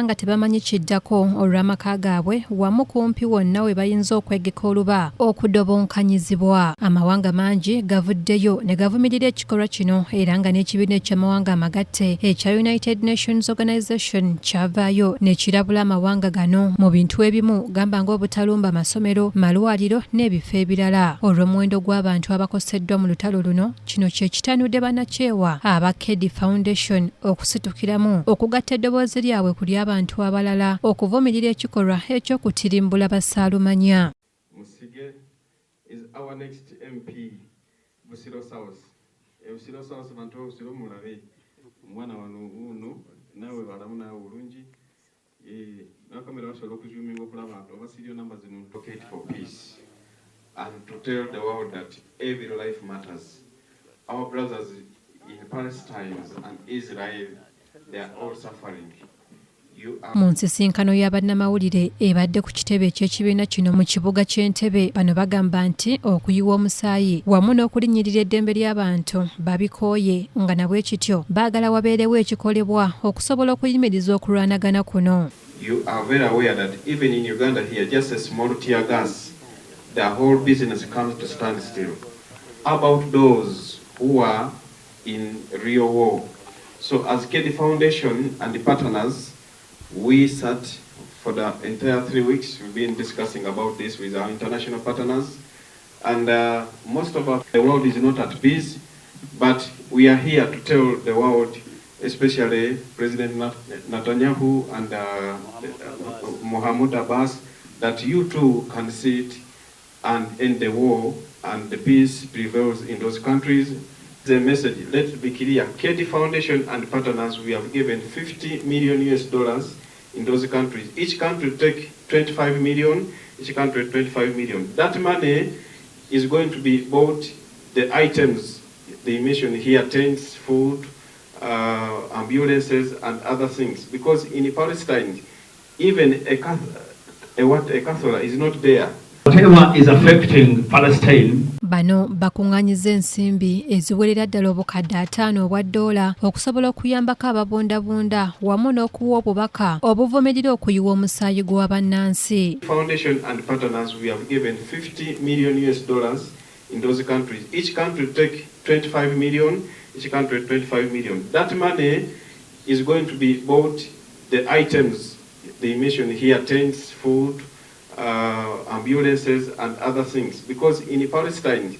nga tebamanyi kiddako olw'amaka gaabwe wamu kumpi wonna we bayinza okwegeka oluba okudobonkanyizibwa. Amawanga mangi gavuddeyo ne gavumirira ekikolwa kino era nga n'ekibiina eky'amawanga amagatte ekya United Nations Organization kyavaayo ne kirabula amawanga gano mu bintu ebimu gamba ng'obutalumba masomero, malwaliro n'ebifo ebirala. Olw'omuwendo gw'abantu abakoseddwa mu lutalo luno, kino kye kitanudde bannakyewa aba Kedi Foundation okusitukiramu okugatta eddoboozi lyabwe ku abantu abalala okuvumirira ekikolwa eky'okutirimbula basaalumanya. Musige is our next MP Busiro South. Busiro South bantu Busiro mulabe mwana wano uno nawe balamu nawe bulungi nakamera basobola okuzuminga okulaba abantu abasiriyo namba zino advocate for peace and to tell the world that every life matters. Our brothers in Palestine and Israel, they are all suffering. Mu nsisinkano ya bannamawulire ebadde ku kitebe eky'ekibiina kino mu kibuga ky'Entebbe, bano bagamba nti okuyiwa omusaayi wamu n'okulinnyirira eddembe ly'abantu babikooye nga nabwe kityo baagala wabeerewo ekikolebwa okusobola okuyimiriza okulwanagana kuno. You are very aware that even in Uganda here, just a small tear gas, the whole business comes to stand still. About those who are in real war. So as Kedi Foundation and the partners, we sat for the entire 3 weeks. We've been discussing about this with our international partners. And most of the world is not at peace, but we are here to tell the world, especially President Netanyahu and Mohammed Abbas, that you too can sit and end the war and the peace prevails in those countries. The message, let's be clear, Kedi Foundation and partners, we have given $50 million in those countries. Each country take 25 million, each country 25 million. That money is going to be bought the items they mentioned here, tents, food, ambulances and other things. Because in Palestine, even a Catholic is not there. Whatever is affecting Palestine. Bano bakunganyiza ensimbi eziwerera ddala obukadde 5 obwa $, okusobola okuyambako ababundabunda wamu n'okuwa obubaka obuvumirira okuyiwa omusaayi gwa bannansi. Foundation and partners, we have given $50 million in those countries. Each country take 25 million, each country 25 million. That money is going to be bought the items they mentioned here, tents, food, ambulances and other things, because in Palestine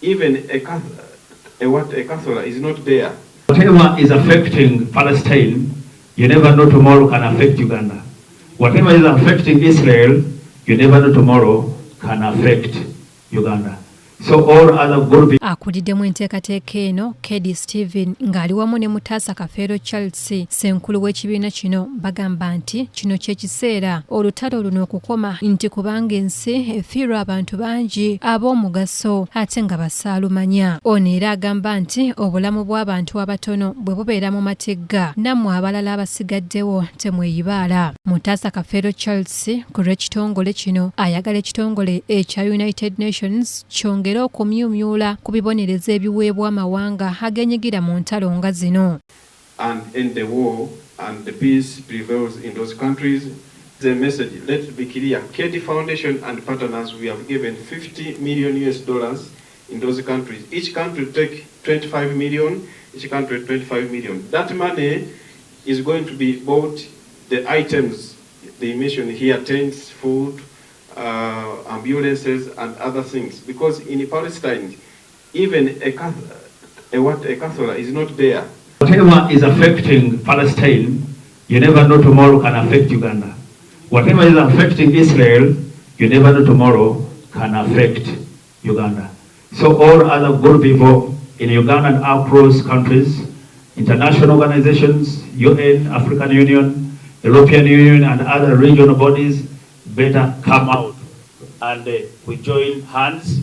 even a Catholic is not there. Whatever is affecting Palestine, you never know tomorrow can affect Uganda. Whatever is affecting Israel, you never know tomorrow can affect Uganda. So all other groups. Akuliddemu enteekateeka eno Kedi Stephen ng'ali wamu ne Mutaasa Kafeero Charles ssenkulu w'ekibiina kino bagamba nti kino kye kiseera olutalo luno okukoma nti kubanga ensi efiirwa abantu bangi ab'omugaso ate nga basaalumanya. Ono era agamba nti obulamu bw'abantu abatono bwe bubeera mu matigga nammwe abalala abasigaddewo temweyibaala. Mutaasa Kafeero Charles ku lw'ekitongole kino ayagala ekitongole ekya United Nations kyongera okumyumyula ku bibonerezo ebiweebwa amawanga agenyigira mu ntalo nga zino. And in the war and the peace prevails in those countries. The message, let's be clear, Kedi Foundation and partners, we have given $50 million in those countries. Each country take 25 million, each country 25 million. That money is going to be bought the items they mentioned here, tents, food, ambulances and other things, because in Palestine even a Catholic is not there. Whatever is affecting Palestine, you never know tomorrow can affect Uganda. Whatever is affecting Israel, you never know tomorrow can affect Uganda. So all other good people in Uganda and across countries, international organizations, UN, African Union, European Union and other regional bodies better come out and we join hands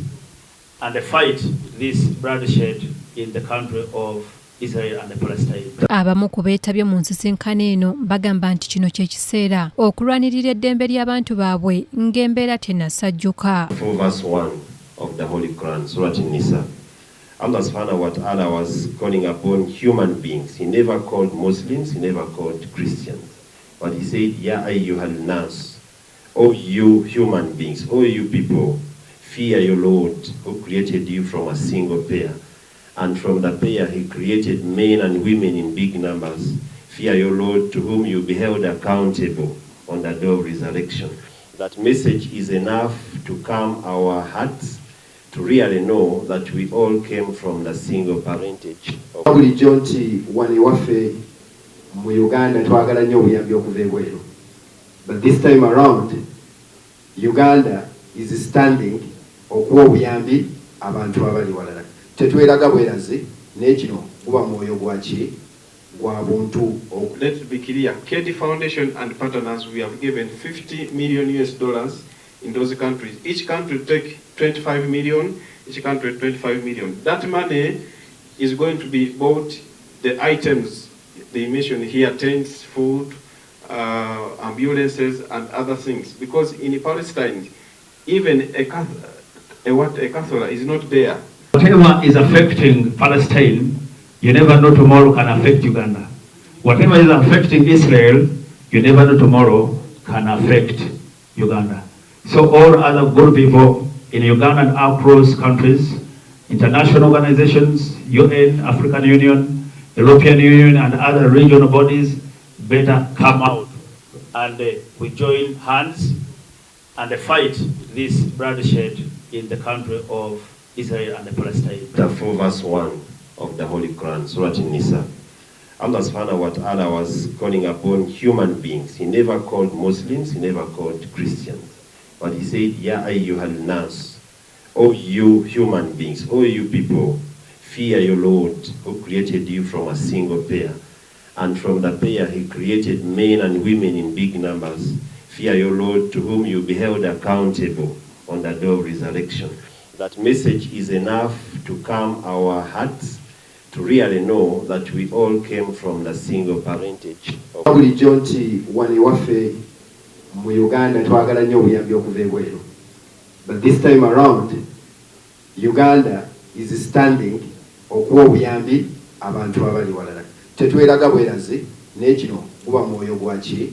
and fight this bloodshed in the country of Israel and Palestine. Abamu ku beetabye mu nsisinkano eno bagamba nti kino kye kiseera okulwanirira eddembe ly'abantu baabwe ng'embeera tennasajjuka. Verse 1 of the Holy Quran, Surah An-Nisa. Allah subhanahu wa ta'ala was calling upon human beings. He never called Muslims, he never called Christians. But he said, Ya ayyuhal nas, O you human beings, O you people, fear your Lord who created you from a single pair. And from the pair he created men and women in big numbers. Fear your Lord to whom you be held accountable on the day of resurrection. That message is enough to calm our hearts, to really know that we all came from the single parentage. Bulijjo nti wano ewaffe mu Uganda twagala nnyo obuyambi okuva ebweru. But this time around, Uganda is standing okuwa obuyambi abantu abali walala. Tetweraga bweraze n'ekino guba mwoyo gwaki gwa buntu. Let's be clear, KD Foundation and partners, we have given $50 million in those countries. Each country take 25 million, each country 25 million. That money is going to be bought the items they mentioned here, tents, food, ambulances and other things. Because in Palestine, even a Catholic is not there. Whatever is affecting Palestine, you never know tomorrow can affect Uganda. Whatever is affecting Israel, you never know tomorrow can affect Uganda. So all other good people in Uganda and across countries, international organizations, UN, African Union, European Union and other regional bodies better come out and we join hands and fight this bloodshed in the country of Israel and Palestine. Chapter 4 verse 1 of the Holy Quran, Surah Nisa. Allah subhanahu wa ta'ala was calling upon human beings. He never called Muslims, he never called Christians. But he said, Ya ayyuhal nas, O you human beings, O you people, fear your Lord who created you from a single pair. And from the pair he created men and women in big numbers. Fear your Lord to whom you be held accountable on the day of resurrection. That message is enough to calm our hearts, to really know that we all came from the single parentage. Bulijjo nti wano ewaffe mu Uganda twagala nnyo obuyambi okuva ebweru. But this time around, Uganda is standing okuwa obuyambi abantu abali walala. Tetweraga bweraze n'ekino guba mwoyo gwaki